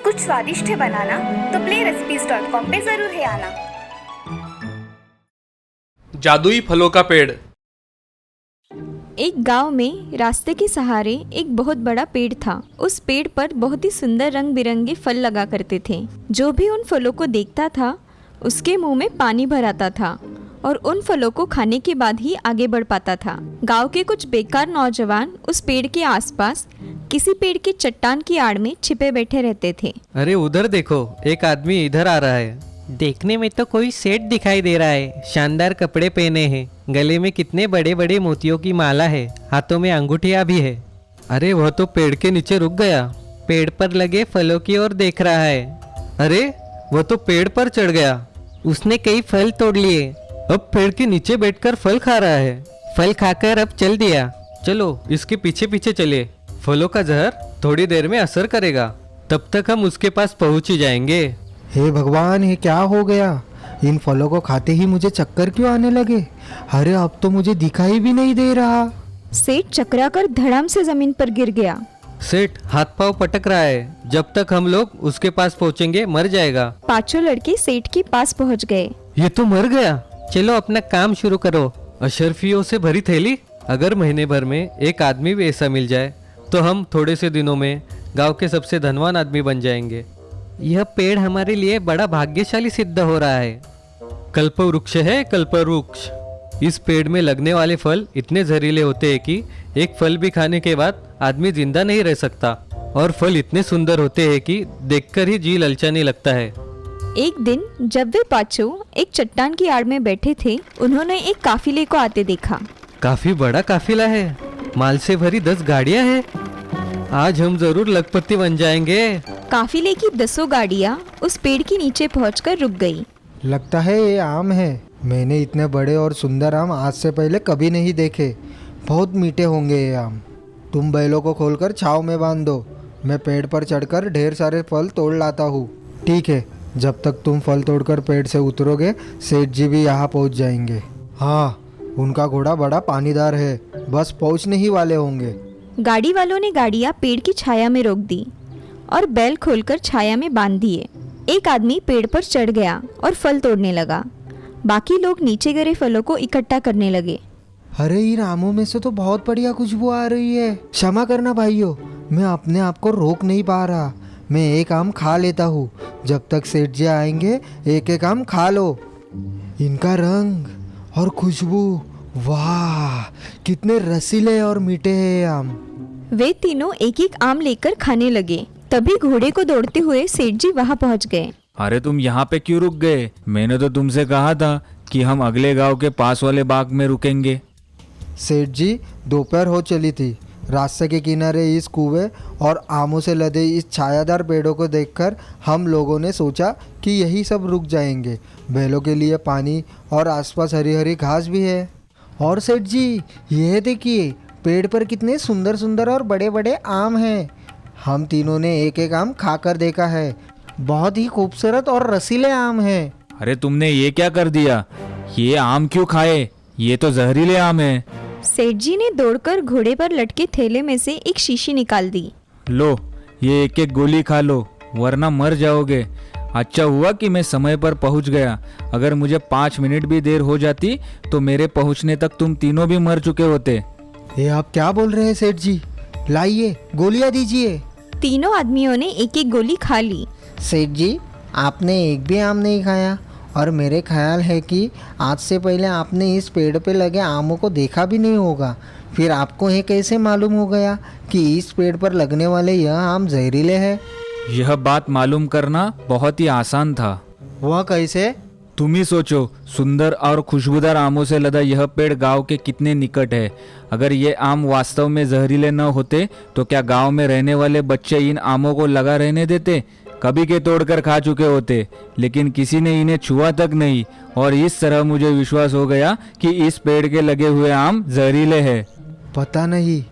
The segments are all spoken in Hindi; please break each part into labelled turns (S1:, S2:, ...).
S1: कुछ स्वादिष्ट है बनाना तो playrecipes.com पे जरूर है आना।
S2: जादुई फलों का पेड़।
S3: एक गांव में रास्ते के सहारे एक बहुत बड़ा पेड़ था। उस पेड़ पर बहुत ही सुंदर रंग बिरंगे फल लगा करते थे। जो भी उन फलों को देखता था उसके मुंह में पानी भर आता था और उन फलों को खाने के बाद ही आगे बढ़ पाता था। गांव के कुछ बेकार नौजवान उस पेड़ के आसपास किसी पेड़ की चट्टान की आड़ में छिपे बैठे रहते थे।
S4: अरे उधर देखो, एक आदमी इधर आ रहा है। देखने में तो कोई सेठ दिखाई दे रहा है। शानदार कपड़े पहने हैं, गले में कितने बड़े बड़े मोतियों की माला है, हाथों में अंगूठियां भी है। अरे वह तो पेड़ के नीचे रुक गया, पेड़ पर लगे फलों की ओर देख रहा है। अरे वह तो पेड़ पर चढ़ गया, उसने कई फल तोड़ लिए, अब पेड़ के नीचे बैठकर फल खा रहा है। फल खाकर अब चल दिया। चलो इसके पीछे पीछे चलिए, फलों का जहर थोड़ी देर में असर करेगा, तब तक हम उसके पास पहुंच ही जाएंगे।
S5: हे भगवान, ये क्या हो गया? इन फलों को खाते ही मुझे चक्कर क्यों आने लगे? अरे अब तो मुझे दिखाई भी नहीं दे रहा।
S3: सेठ चकराकर धड़ाम से जमीन पर गिर गया।
S4: सेठ हाथ पांव पटक रहा है, जब तक हम लोग उसके पास पहुंचेंगे मर जाएगा।
S3: पांचों लड़के सेठ के पास पहुंच गए।
S4: ये तो मर गया, चलो अपना काम शुरू करो। अशर्फियों से भरी थैली, अगर महीने भर में एक आदमी भी ऐसा मिल जाए तो हम थोड़े से दिनों में गांव के सबसे धनवान आदमी बन जाएंगे। यह पेड़ हमारे लिए बड़ा भाग्यशाली सिद्ध हो रहा है। कल्पवृक्ष है, कल्पवृक्ष। इस पेड़ में लगने वाले फल इतने जहरीले होते हैं कि एक फल भी खाने के बाद आदमी जिंदा नहीं रह सकता, और फल इतने सुंदर होते हैं कि देखकर ही जी ललचाने लगता है।
S3: एक दिन जब वे पांचों एक चट्टान की आड़ में बैठे थे, उन्होंने एक काफिले को आते देखा।
S4: काफी बड़ा काफिला है, माल से भरी 10 गाड़ियां हैं। आज हम जरूर लखपति बन जाएंगे।
S3: काफिले की 10 गाड़ियां उस पेड़ के नीचे पहुंचकर रुक गई।
S5: लगता है ये आम है। मैंने इतने बड़े और सुंदर आम आज से पहले कभी नहीं देखे। बहुत मीठे होंगे ये आम। तुम बैलों को खोलकर छाव में बांध दो, मैं पेड़ पर चढ़कर ढेर सारे फल तोड़ लाता हूँ। ठीक है, जब तक तुम फल तोड़कर पेड़ से उतरोगे सेठ जी भी यहाँ पहुँच जाएंगे। हाँ, उनका घोड़ा बड़ा पानीदार है, बस पहुँचने ही वाले होंगे।
S3: गाड़ी वालों ने गाड़ियां पेड़ की छाया में रोक दी और बैल खोलकर छाया में बांध दिए। एक आदमी पेड़ पर चढ़ गया और फल तोड़ने लगा। बाकी लोग नीचे गिरे फलों को इकट्ठा करने लगे।
S5: अरे इन आमों में से तो बहुत बढ़िया खुशबू आ रही है। क्षमा करना भाइयों, मैं अपने आप को रोक नहीं पा रहा। मैं एक आम खा लेता हूँ, जब तक सेठ जी आएंगे एक एक आम खा लो। इनका रंग और खुशबू, वाह कितने रसीले और मीठे हैं ये आम।
S3: वे तीनों एक एक आम लेकर खाने लगे। तभी घोड़े को दौड़ते हुए सेठ जी वहां पहुंच गए।
S6: अरे तुम यहाँ पे क्यों रुक गए? मैंने तो तुमसे कहा था कि हम अगले गांव के पास वाले बाग में रुकेंगे।
S5: सेठ जी, दोपहर हो चली थी। रास्ते के किनारे इस कुएं और आमों से लदे इस छायादार पेड़ों को देखकर हम लोगों ने सोचा कि यही सब रुक जाएंगे। बैलों के लिए पानी और आसपास हरी हरी घास भी है। और सेठ जी, ये देखिए पेड़ पर कितने सुंदर सुंदर और बड़े बड़े आम हैं। हम तीनों ने एक एक आम खाकर देखा है, बहुत ही खूबसूरत और रसीले आम हैं।
S6: अरे तुमने ये क्या कर दिया? ये आम क्यों खाए? ये तो जहरीले आम है।
S3: सेठ जी ने दौड़कर घोड़े पर लटके थैले में से एक शीशी निकाल दी।
S6: लो, ये एक एक गोली खा लो, वरना मर जाओगे। अच्छा हुआ कि मैं समय पर पहुंच गया। अगर मुझे 5 मिनट भी देर हो जाती तो मेरे पहुंचने तक तुम तीनों भी मर चुके होते।
S5: ये आप क्या बोल रहे हैं सेठ जी? लाइए गोलियां दीजिए।
S3: तीनों आदमियों ने एक एक गोली खा ली।
S5: सेठ जी, आपने एक भी आम नहीं खाया, और मेरे ख्याल है कि आज से पहले आपने इस पेड़ पे लगे आमों को देखा भी नहीं होगा। फिर आपको ये कैसे मालूम हो गया कि इस पेड़ पर लगने वाले यह आम जहरीले हैं?
S6: यह बात मालूम करना बहुत ही आसान था।
S5: वह कैसे?
S6: तुम ही सोचो, सुंदर और खुशबूदार आमों से लदा यह पेड़ गांव के कितने निकट है। अगर ये आम वास्तव में जहरीले न होते तो क्या गांव में रहने वाले बच्चे इन आमों को लगा रहने देते? कभी के तोड़कर खा चुके होते, लेकिन किसी ने इन्हें छुआ तक नहीं। और इस तरह मुझे विश्वास हो गया कि इस पेड़ के लगे हुए आम जहरीले हैं।
S5: पता नहीं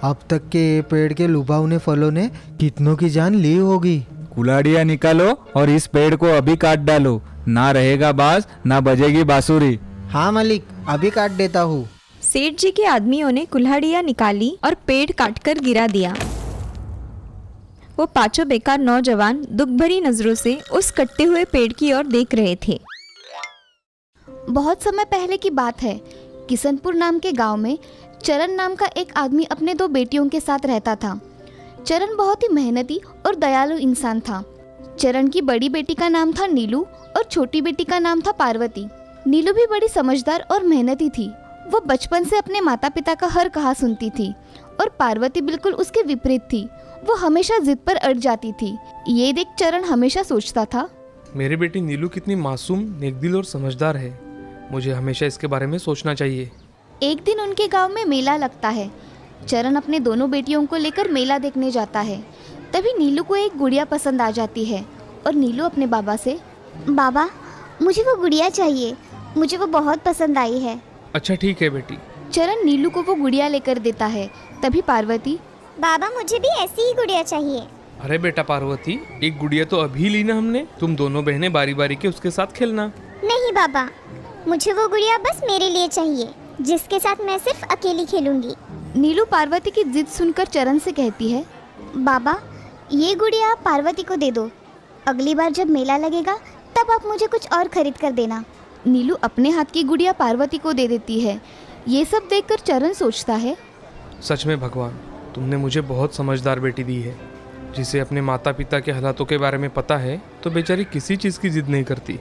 S5: अब तक के पेड़ के लुभावने फलों ने कितनों की जान ली होगी।
S6: कुल्हाड़ियाँ निकालो और इस पेड़ को अभी काट डालो, ना रहेगा बाज ना बजेगी बांसुरी।
S5: हाँ मालिक, अभी काट देता हूँ।
S3: सेठ जी के आदमियों ने कुल्हाड़ियाँ निकाली और पेड़ काटकर गिरा दिया। वो पांचों बेकार नौजवान दुख भरी नजरों से उस कटे हुए पेड़ की ओर देख रहे थे।
S1: बहुत समय पहले की बात है। किशनपुर नाम के गांव में चरण नाम का एक आदमी अपने 2 बेटियों के साथ रहता था। चरण बहुत ही मेहनती और दयालु इंसान था। चरण की बड़ी बेटी का नाम था नीलू और छोटी बेटी का नाम था पार्वती। नीलू भी बड़ी समझदार और मेहनती थी। वो बचपन से अपने माता पिता का हर कहा सुनती थी और पार्वती बिल्कुल उसके विपरीत थी। वो हमेशा जिद पर अड़ जाती थी। ये देख चरण हमेशा सोचता था,
S2: मेरी बेटी नीलू कितनी मासूम, नेकदिल और समझदार है। मुझे हमेशा इसके बारे में सोचना चाहिए।
S1: एक दिन उनके गांव में मेला लगता है। चरण अपने दोनों बेटियों को लेकर मेला देखने जाता है। तभी नीलू को एक गुड़िया पसंद आ जाती है और नीलू अपने बाबा से,
S7: बाबा मुझे वो गुड़िया चाहिए, मुझे वो बहुत पसंद आई है।
S2: अच्छा ठीक है बेटी।
S1: चरण नीलू को वो गुड़िया लेकर देता है। तभी पार्वती,
S7: बाबा मुझे भी ऐसी ही गुड़िया चाहिए।
S2: अरे बेटा पार्वती, एक गुड़िया तो अभी ली ना हमने, तुम दोनों बहनें बारी बारी के उसके साथ खेलना।
S7: नहीं बाबा, मुझे वो गुड़िया बस मेरे लिए चाहिए, जिसके साथ मैं सिर्फ अकेली खेलूंगी।
S1: नीलू पार्वती की जिद सुनकर चरण से कहती है,
S7: बाबा ये गुड़िया आप पार्वती को दे दो, अगली बार जब मेला लगेगा तब आप मुझे कुछ और खरीद कर देना।
S1: नीलू अपने हाथ की गुड़िया पार्वती को दे देती है। ये सब देखकर चरण सोचता है,
S2: सच में भगवान, तुमने मुझे बहुत समझदार बेटी दी है, जिसे अपने माता पिता के हालातों के बारे में पता है तो बेचारी किसी चीज़ की जिद नहीं करती।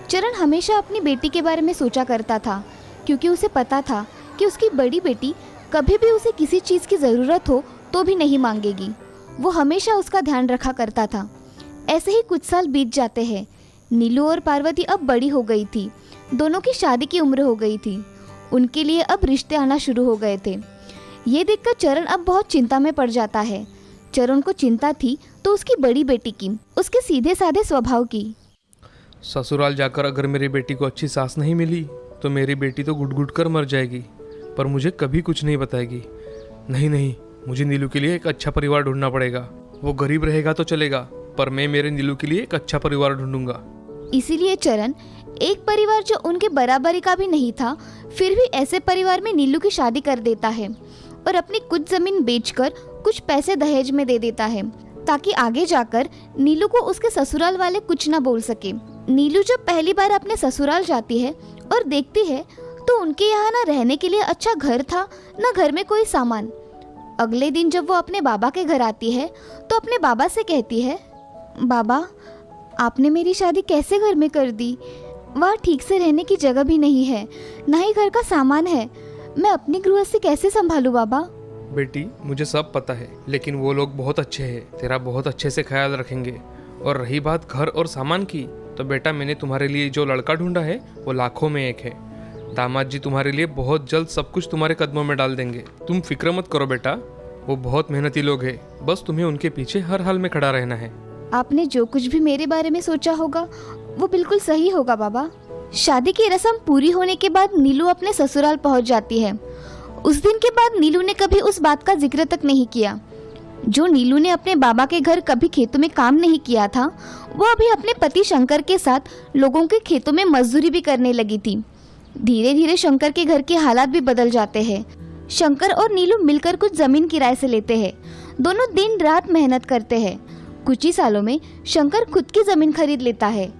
S1: चरण हमेशा अपनी बेटी के बारे में सोचा करता था, क्योंकि उसे पता था कि उसकी बड़ी बेटी कभी भी उसे किसी चीज़ की ज़रूरत हो तो भी नहीं मांगेगी। वो हमेशा उसका ध्यान रखा करता था। ऐसे ही कुछ साल बीत जाते हैं। नीलू और पार्वती अब बड़ी हो गई थी। दोनों की शादी की उम्र हो गई थी। उनके लिए अब रिश्ते आना शुरू हो गए थे। ये देखकर चरण अब बहुत चिंता में पड़ जाता है। चरण को चिंता थी तो उसकी बड़ी बेटी की, उसके सीधे साधे स्वभाव की।
S2: ससुराल जाकर अगर मेरी बेटी को अच्छी सास नहीं मिली तो मेरी बेटी तो घुट घुट कर मर जाएगी, पर मुझे कभी कुछ नहीं बताएगी। नहीं नहीं, मुझे नीलू के लिए एक अच्छा परिवार ढूंढना पड़ेगा। वो गरीब रहेगा तो चलेगा, पर मैं मेरे नीलू के लिए एक अच्छा परिवार ढूंढूंगा।
S1: इसीलिए चरण एक परिवार जो उनके बराबरी का भी नहीं था, फिर भी ऐसे परिवार में नीलू की शादी कर देता है और अपनी कुछ जमीन बेचकर कुछ पैसे दहेज में दे देता है, ताकि आगे जाकर नीलू को उसके ससुराल वाले कुछ ना बोल सके। नीलू जब पहली बार अपने ससुराल जाती है और देखती है तो उनके यहाँ ना रहने के लिए अच्छा घर था, ना घर में कोई सामान। अगले दिन जब वो अपने बाबा के घर आती है तो अपने बाबा से कहती है, बाबा आपने मेरी शादी कैसे घर में कर दी? वहाँ ठीक से रहने की जगह भी नहीं है, ना ही घर का सामान है। मैं अपनी गृहस्थी कैसे संभालूं बाबा?
S2: बेटी मुझे सब पता है, लेकिन वो लोग बहुत अच्छे हैं, तेरा बहुत अच्छे से ख्याल रखेंगे। और रही बात घर और सामान की, तो बेटा मैंने तुम्हारे लिए जो लड़का ढूंढा है वो लाखों में एक है। दामाद जी तुम्हारे लिए बहुत जल्द सब कुछ तुम्हारे कदमों में डाल देंगे। तुम फिक्र मत करो बेटा, वो बहुत मेहनती लोग हैं, बस तुम्हें उनके पीछे हर हाल में खड़ा रहना है।
S1: आपने जो कुछ भी मेरे बारे में सोचा होगा वो बिल्कुल सही होगा बाबा। शादी की रस्म पूरी होने के बाद नीलू अपने ससुराल पहुंच जाती है। उस दिन के बाद नीलू ने कभी उस बात का जिक्र तक नहीं किया। जो नीलू ने अपने बाबा के घर कभी खेतों में काम नहीं किया था, वो अभी अपने पति शंकर के साथ लोगों के खेतों में मजदूरी भी करने लगी थी। धीरे धीरे शंकर के घर के हालात भी बदल जाते हैं। शंकर और नीलू मिलकर कुछ जमीन किराए से लेते हैं। दोनों दिन रात मेहनत करते हैं। कुछ ही सालों में शंकर खुद की जमीन खरीद लेता है।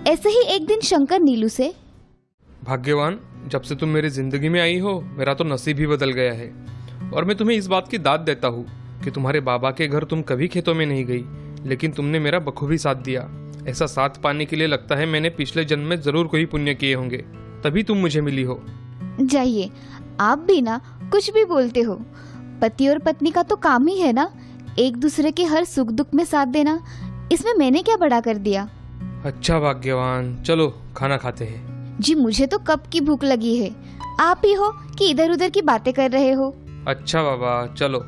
S1: ऐसे ही एक दिन शंकर नीलू से,
S2: भाग्यवान, जब से तुम मेरी जिंदगी में आई हो मेरा तो नसीब ही बदल गया है। और मैं तुम्हें इस बात की दाद देता हूँ कि तुम्हारे बाबा के घर तुम कभी खेतों में नहीं गई, लेकिन तुमने मेरा बखूबी साथ दिया। ऐसा साथ पाने के लिए लगता है मैंने पिछले जन्म में जरूर कोई पुण्य किए होंगे, तभी तुम मुझे मिली हो।
S1: जाइए, आप भी ना कुछ भी बोलते हो। पति और पत्नी का तो काम ही है ना एक दूसरे के हर सुख दुख में साथ देना। इसमें मैंने क्या बड़ा कर दिया?
S2: अच्छा भाग्यवान, चलो खाना खाते हैं।
S1: जी मुझे तो कब की भूख लगी है। आप ही हो कि इधर उधर की बातें कर रहे हो?
S2: अच्छा बाबा चलो।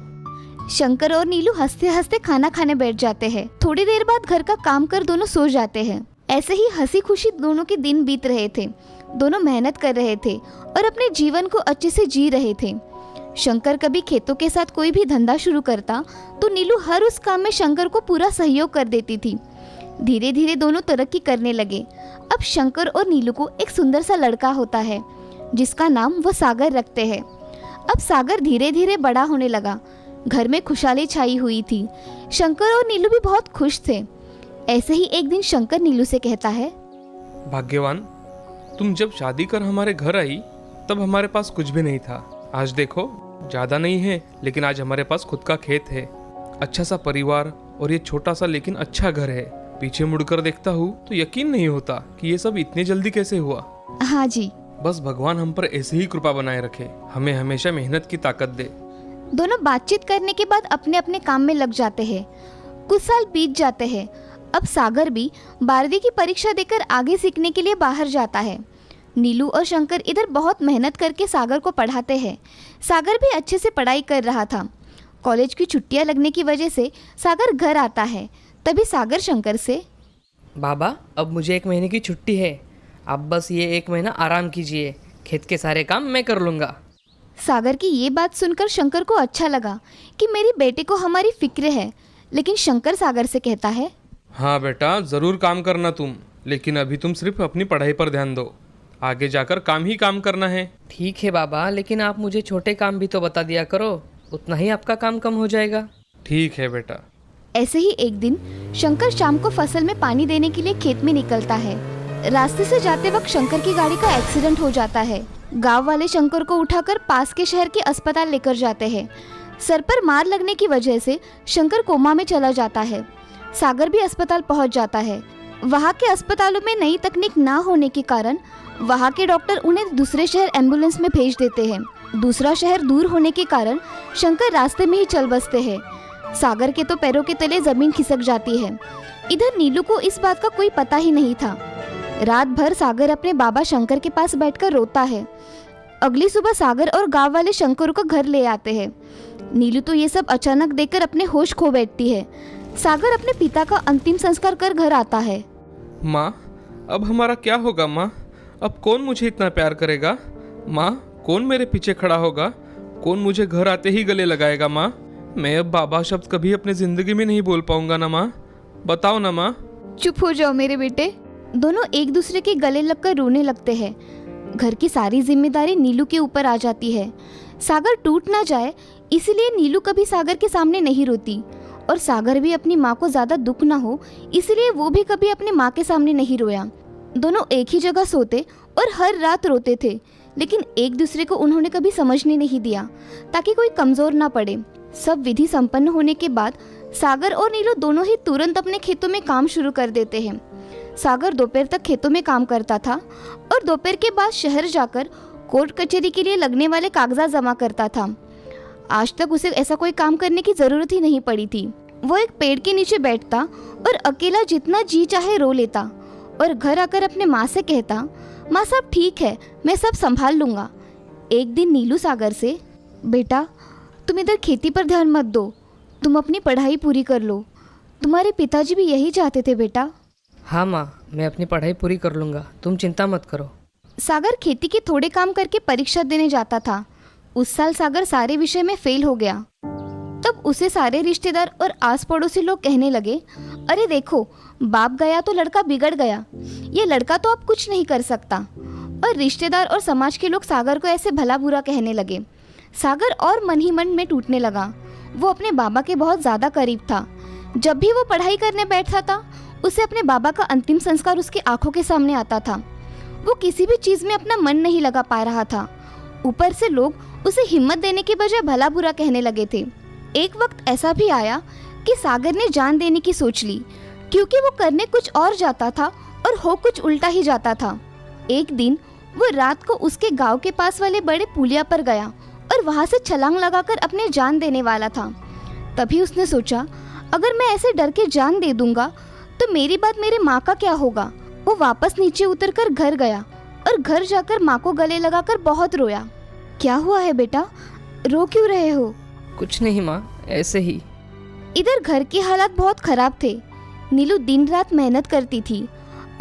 S1: शंकर और नीलू हंसते हंसते खाना खाने बैठ जाते हैं। थोड़ी देर बाद घर का काम कर दोनों सो जाते हैं। ऐसे ही हंसी खुशी दोनों के दिन बीत रहे थे। दोनों मेहनत कर रहे थे और अपने जीवन को अच्छे से जी रहे थे। शंकर कभी खेतों के साथ कोई भी धंधा शुरू करता तो नीलू हर उस काम में शंकर को पूरा सहयोग कर देती थी। धीरे धीरे दोनों तरक्की करने लगे। अब शंकर और नीलू को एक सुंदर सा लड़का होता है। जिसका नाम वो सागर रखते हैं। अब सागर धीरे धीरे बड़ा होने लगा। घर में खुशहाली छाई हुई थी। शंकर और नीलू भी बहुत खुश थे। ऐसे ही एक दिन शंकर नीलू से कहता है,
S2: भाग्यवान, तुम जब शादी कर हमारे घर आई तब हमारे पास कुछ भी नहीं था। आज देखो, ज़्यादा नहीं है लेकिन आज हमारे पास खुद का खेत है, अच्छा सा परिवार और ये छोटा सा लेकिन अच्छा घर है। पीछे मुड़कर देखता हूँ तो यकीन नहीं होता कि ये सब इतने जल्दी कैसे हुआ।
S1: हाँ जी।
S2: बस भगवान हम पर ऐसे ही कृपा बनाए रखे, हमें हमेशा मेहनत की ताकत दे।
S1: दोनों बातचीत करने के बाद अपने अपने काम में लग जाते हैं। कुछ साल बीत जाते हैं। अब सागर भी 12वीं की परीक्षा देकर आगे सीखने के लिए बाहर जाता है। नीलू और शंकर इधर बहुत मेहनत करके सागर को पढ़ाते हैं। सागर भी अच्छे से पढ़ाई कर रहा था। कॉलेज की छुट्टियां लगने की वजह से सागर घर आता है। तभी सागर शंकर से,
S8: बाबा, अब मुझे 1 महीने की छुट्टी है, आप बस ये 1 महीना आराम कीजिए, खेत के सारे काम मैं कर लूँगा।
S1: सागर की ये बात सुनकर शंकर को अच्छा लगा कि मेरे बेटे को हमारी फिक्र है। लेकिन शंकर सागर से कहता है,
S2: हाँ बेटा, ज़रूर काम करना तुम, लेकिन अभी तुम सिर्फ अपनी पढ़ाई पर ध्यान दो। आगे जाकर काम ही काम करना है।
S8: ठीक है बाबा, लेकिन आप मुझे छोटे काम भी तो बता दिया करो, उतना ही आपका काम कम हो जाएगा।
S2: ठीक है बेटा।
S1: ऐसे ही एक दिन शंकर शाम को फसल में पानी देने के लिए खेत में निकलता है। रास्ते से जाते वक्त शंकर की गाड़ी का एक्सीडेंट हो जाता है। गांव वाले शंकर को उठाकर पास के शहर के अस्पताल लेकर जाते हैं। सर पर मार लगने की वजह से शंकर कोमा में चला जाता है। सागर भी अस्पताल पहुंच जाता है। वहां के अस्पतालों में नई तकनीक ना होने के कारण वहां के डॉक्टर उन्हें दूसरे शहर एम्बुलेंस में भेज देते हैं। दूसरा शहर दूर होने के कारण शंकर रास्ते में ही चल बसते हैं। सागर के तो पैरों के तले जमीन खिसक जाती है। इधर नीलू को इस बात का कोई पता ही नहीं था। रात भर सागर अपने बाबा शंकर के पास बैठकर रोता है। अगली सुबह सागर और गांव वाले शंकर को घर ले आते हैं। नीलू तो ये सब अचानक देखकर अपने होश खो बैठती है। सागर अपने पिता का अंतिम संस्कार कर घर आता है।
S2: माँ, अब हमारा क्या होगा माँ? अब कौन मुझे इतना प्यार करेगा? माँ, कौन मेरे पीछे खड़ा होगा? कौन मुझे घर आते ही गले लगाएगा? माँ, मैं अब बाबा शब्द कभी अपनी ज़िंदगी में नहीं बोल पाऊंगा ना माँ? बताओ ना माँ।
S1: चुप हो जाओ मेरे बेटे। दोनों एक दूसरे के गले लगकर रोने लगते हैं। घर की सारी जिम्मेदारी नीलू के ऊपर आ जाती है। सागर टूट ना जाए इसलिए नीलू कभी सागर के सामने नहीं रोती, और सागर भी अपनी माँ को ज़्यादा दुख ना हो इसलिए वो भी कभी अपनी माँ के सामने नहीं रोया। दोनों एक ही जगह सोते और हर रात रोते थे, लेकिन एक दूसरे को उन्होंने कभी समझने नहीं दिया ताकि कोई कमज़ोर ना पड़े। सब विधि संपन्न होने के बाद सागर और नीलू दोनों ही तुरंत अपने खेतों में काम शुरू कर देते हैं। सागर दोपहर तक खेतों में काम करता था और दोपहर के बाद शहर जाकर कोर्ट कचहरी के लिए लगने वाले कागजात जमा करता था। आज तक उसे ऐसा कोई काम करने की ज़रूरत ही नहीं पड़ी थी। वो एक पेड़ के नीचे बैठता और अकेला जितना जी चाहे रो लेता और घर आकर अपने माँ से कहता, माँ सब ठीक है, मैं सब संभाल लूँगा। एक दिन नीलू सागर से, बेटा तुम इधर खेती पर ध्यान मत दो, तुम अपनी पढ़ाई पूरी कर लो। तुम्हारे पिताजी भी यही चाहते थे बेटा।
S8: हाँ माँ, मैं अपनी पढ़ाई पूरी कर लूँगा, तुम चिंता मत करो।
S1: सागर खेती के थोड़े काम करके परीक्षा देने जाता था। उस साल सागर सारे विषय में फेल हो गया। तब उसे सारे रिश्तेदार और आस पड़ोसी लोग कहने लगे, अरे देखो, बाप गया तो लड़का बिगड़ गया, ये लड़का तो अब कुछ नहीं कर सकता। और रिश्तेदार और समाज के लोग सागर को ऐसे भला बुरा कहने लगे। सागर और मन ही मन में टूटने लगा। वो अपने बाबा के बहुत ज़्यादा करीब था। जब भी वो पढ़ाई करने बैठता था उसे अपने बाबा का अंतिम संस्कार उसकी आंखों के सामने आता था। वो किसी भी चीज़ में अपना मन नहीं लगा पा रहा था। ऊपर से लोग उसे हिम्मत देने के बजाय भला बुरा कहने लगे थे। एक वक्त ऐसा भी आया कि सागर ने जान देने की सोच ली, क्योंकि वो करने कुछ और जाता था और हो कुछ उल्टा ही जाता था। एक दिन वो रात को उसके गांव के पास वाले बड़े पुलिया पर गया और वहां से छलांग लगाकर अपने जान देने वाला था। तभी उसने सोचा, अगर मैं ऐसे डर के जान दे दूंगा तो मेरी बात मेरे माँ का क्या होगा। वो वापस नीचे उतरकर घर गया और घर जाकर माँ को गले लगाकर बहुत रोया। क्या हुआ है बेटा, रो क्यों रहे हो?
S8: कुछ नहीं माँ, ऐसे ही।
S1: इधर घर के हालात बहुत खराब थे। नीलू दिन रात मेहनत करती थी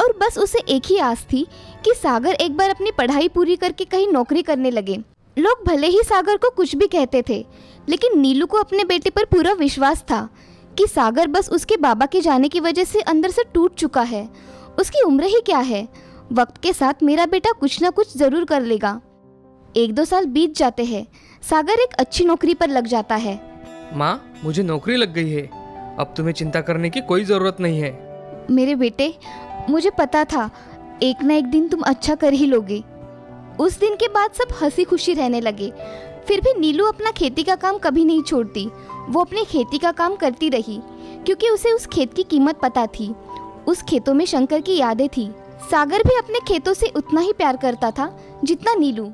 S1: और बस उसे एक ही आस थी कि सागर एक बार अपनी पढ़ाई पूरी करके कहीं नौकरी करने लगे। लोग भले ही सागर को कुछ भी कहते थे, लेकिन नीलू को अपने बेटे पर पूरा विश्वास था कि सागर बस उसके बाबा के जाने की वजह से अंदर से टूट चुका है। उसकी उम्र ही क्या है, वक्त के साथ मेरा बेटा कुछ ना कुछ जरूर कर लेगा। 1-2 साल बीत जाते हैं। सागर एक अच्छी नौकरी पर लग जाता है।
S2: माँ, मुझे नौकरी लग गई है। अब तुम्हें चिंता करने की कोई ज़रूरत नहीं है।
S1: मेरे बेटे, मुझे पता था एक ना एक दिन तुम अच्छा कर ही लोगे। उस दिन के बाद सब हंसी खुशी रहने लगे। फिर भी नीलू अपना खेती का काम कभी नहीं छोड़ती। वो अपनी खेती का काम करती रही क्योंकि उसे उस खेत की कीमत पता थी। उस खेतों में शंकर की यादें थी। सागर भी अपने खेतों से उतना ही प्यार करता था जितना नीलू।